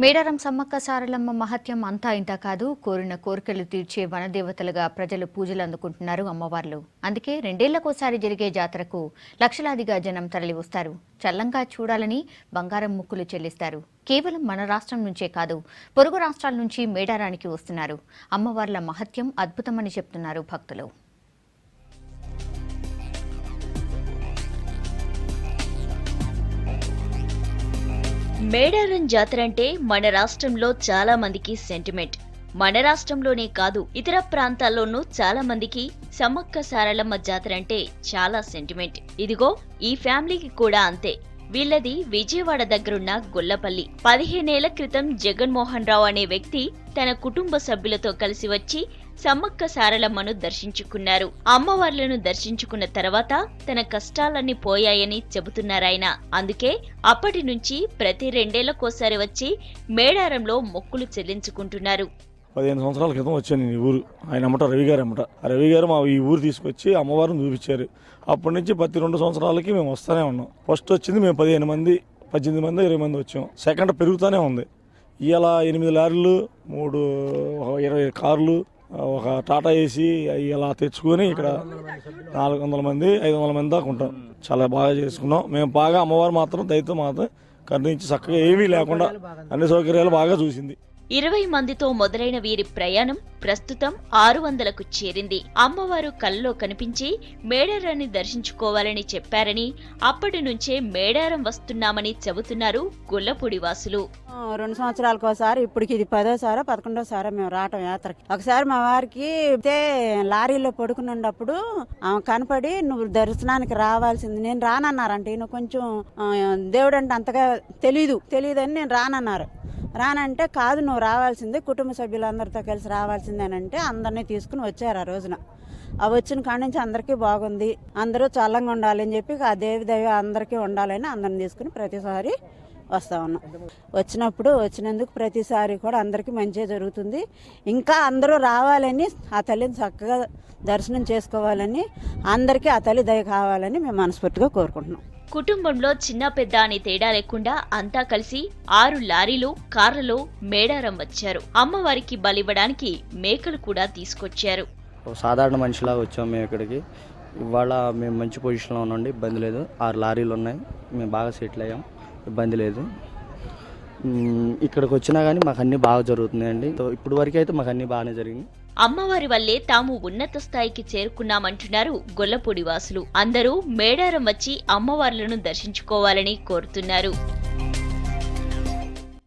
మేడారం సమ్మక్క సారలమ్మ మహత్యం అంతా ఇంతా కాదు. కోరిన కోరికలు తీర్చే వనదేవతలుగా ప్రజలు పూజలు అందుకుంటున్నారు అమ్మవార్లు. అందుకే రెండేళ్లకోసారి జరిగే జాతరకు లక్షలాదిగా జనం తరలి వస్తారు. చల్లంగా చూడాలని బంగారం ముక్కులు చెల్లిస్తారు. కేవలం మన రాష్ట్రం నుంచే కాదు, పొరుగు రాష్ట్రాల నుంచి మేడారానికి వస్తున్నారు. అమ్మవార్ల మహత్యం అద్భుతమని చెప్తున్నారు భక్తులు. మేడారం జాతర అంటే మన రాష్ట్రంలో చాలా మందికి సెంటిమెంట్. మన రాష్ట్రంలోనే కాదు, ఇతర ప్రాంతాల్లోనూ చాలా మందికి సమ్మక్క సారలమ్మ జాతర అంటే చాలా సెంటిమెంట్. ఇదిగో ఈ ఫ్యామిలీకి కూడా అంతే. వీళ్ళది విజయవాడ దగ్గరున్న గొల్లపల్లి. 15 ఏళ్ల క్రితం జగన్మోహన్ రావు అనే వ్యక్తి తన కుటుంబ సభ్యులతో కలిసి వచ్చి సమ్మక్క సారలమ్మను దర్శించుకున్నారు. అమ్మవార్లను దర్శించుకున్న తర్వాత తన కష్టాలన్నీ పోయాయని చెబుతున్నారాయన. అందుకే అప్పటి నుంచి ప్రతి 2 ఏళ్లకోసారి వచ్చి మేడారంలో మొక్కులు చెల్లించుకుంటున్నారు. 15 సంవత్సరాల క్రితం వచ్చాను నేను ఈ ఊరు. ఆయన అమ్మట రవి గారు అమ్మట. రవి గారు మా ఈ ఊరు తీసుకొచ్చి అమ్మవారిని చూపించారు. అప్పటి నుంచి ప్రతి 2 సంవత్సరాలకి మేము వస్తూనే ఉన్నాం. ఫస్ట్ వచ్చింది మేము 15 మంది, 18 మంది, 20 మంది వచ్చాం. సెకండ్ పెరుగుతూనే ఉంది. ఇవాళ 8 లారీలు, 20 కార్లు, ఒక టాటా ఏసీ ఇలా తెచ్చుకొని ఇక్కడ 400 మంది, 500 మంది దాకా ఉంటాం. చాలా బాగా చేసుకున్నాం. మేము బాగా అమ్మవారు మాత్రం దయతో మాత్రం కరుణించి చక్కగా ఏమీ లేకుండా అన్ని సౌకర్యాలు బాగా చూసింది. 20 మందితో మొదలైన వీరి ప్రయాణం ప్రస్తుతం 600కు చేరింది. అమ్మవారు కల్లో కనిపించి మేడారాన్ని దర్శించుకోవాలని చెప్పారని, అప్పటి నుంచే మేడారం వస్తున్నామని చెబుతున్నారు గొల్లపూడి వాసులు. 2 సంవత్సరాలకోసారి, ఇప్పటికి ఇది 10వ, 11వ మేము రావటం యాత్రకి. ఒకసారి మా వారికి లారీలో పడుకున్నప్పుడు ఆమె కనపడి, నువ్వు దర్శనానికి రావాల్సింది, నేను రానన్నారంటే, ఈయన కొంచెం దేవుడు అంటే అంతగా తెలియదని నేను రానంటే, కాదు నువ్వు రావాల్సిందే, కుటుంబ సభ్యులందరితో కలిసి రావాల్సిందేనంటే అందరినీ తీసుకుని వచ్చారు. ఆ రోజున వచ్చిన కాడి నుంచి అందరికీ బాగుంది, అందరూ చల్లంగా ఉండాలని చెప్పి ఆ దేవి అందరికీ ఉండాలని అందరిని తీసుకుని ప్రతిసారి వస్తా ఉన్నాం. వచ్చినందుకు ప్రతిసారి కూడా అందరికీ మంచిగా జరుగుతుంది. ఇంకా అందరూ రావాలని, ఆ తల్లిని చక్కగా దర్శనం చేసుకోవాలని, అందరికీ ఆ తల్లి దయ కావాలని మేము మనస్ఫూర్తిగా కోరుకుంటున్నాం. కుటుంబంలో చిన్న పెద్ద అని తేడా లేకుండా అంతా కలిసి 6 లారీలు, కార్లలో మేడారం వచ్చారు. అమ్మవారికి బలివ్వడానికి మేకలు కూడా తీసుకొచ్చారు. సాధారణ మనిషిలా వచ్చాము మేము ఇక్కడికి. ఇవాళ మేము మంచి పొజిషన్లో ఉన్నాండి, ఇబ్బంది లేదు. 6 లారీలు ఉన్నాయి, మేము బాగా సెటిల్ అయ్యాం, ఇబ్బంది లేదు. ఇక్కడికి వచ్చినా కానీ మాకు అన్నీ బాగా జరుగుతున్నాయండి. ఇప్పుడు వరకు అయితే మాకు అన్నీ బాగానే జరిగింది. అమ్మవారి వల్లే తాము ఉన్నత స్థాయికి చేరుకున్నామంటున్నారు గొల్లపూడి వాసులు. అందరూ మేడారం వచ్చి అమ్మవార్లను దర్శించుకోవాలని కోరుతున్నారు.